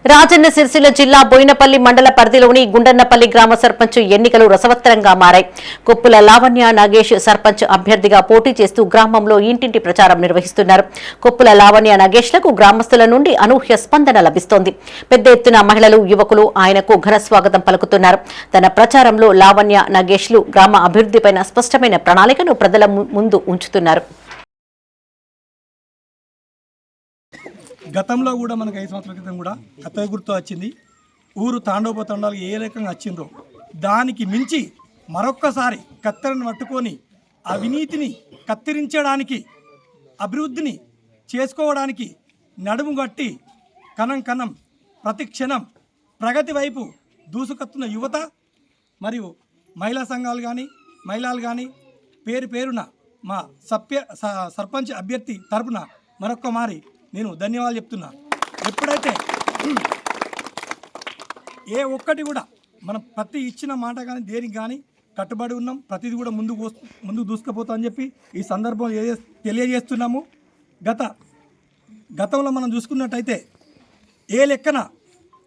రాజన్న సిరిసిల్ల జిల్లా బోయినపల్లి మండల పరిధిలోని గుండన్నపల్లి గ్రామ సర్పంచ్ ఎన్నికలు రసవత్తరంగా మారాయి. కొప్పుల లావణ్య నాగేష్ సర్పంచ్ అభ్యర్థిగా పోటీ చేస్తూ గ్రామంలో ఇంటింటి ప్రచారం నిర్వహిస్తున్నారు. కొప్పుల లావణ్య నాగేష్లకు గ్రామస్తుల నుండి అనూహ్య స్పందన లభిస్తోంది. పెద్ద ఎత్తున మహిళలు, యువకులు ఆయనకు ఘన స్వాగతం పలుకుతున్నారు. తన ప్రచారంలో లావణ్య నాగేష్లు గ్రామ అభివృద్ధిపై స్పష్టమైన ప్రణాళికను ప్రజల ముందు ఉంచుతున్నారు. గతంలో కూడా మనకు 5 సంవత్సరాల క్రితం కూడా కత్తెర గుర్తు వచ్చింది. ఊరు తాండోపతండాలు ఏ రకంగా వచ్చిందో దానికి మించి మరొక్కసారి కత్తెరను పట్టుకొని అవినీతిని కత్తిరించడానికి, అభివృద్ధిని చేసుకోవడానికి నడుము గట్టి కణం కణం ప్రతి క్షణం ప్రగతి వైపు దూసుకొస్తున్న యువత మరియు మహిళా సంఘాలు కానీ మహిళలు కానీ పేరు పేరున మా సర్పంచ్ అభ్యర్థి తరపున మరొక్క మారి నేను ధన్యవాదాలు చెప్తున్నా. ఎప్పుడైతే ఏ ఒక్కటి కూడా మనం ప్రతి ఇచ్చిన మాట కానీ దేనికి కానీ కట్టుబడి ఉన్నాం, ప్రతిదీ కూడా ముందుకు దూసుకుపోతాం అని చెప్పి ఈ సందర్భంలో తెలియజేస్తున్నాము. గతంలో మనం చూసుకున్నట్టయితే ఏ లెక్కన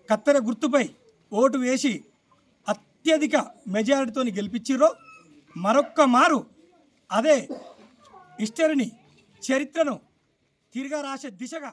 కత్తెర గుర్తుపై ఓటు వేసి అత్యధిక మెజారిటీతో గెలిపించిర్రో మరొక్క మారు అదే హిస్టరీని, చరిత్రను తిరిగా రాసే దిశగా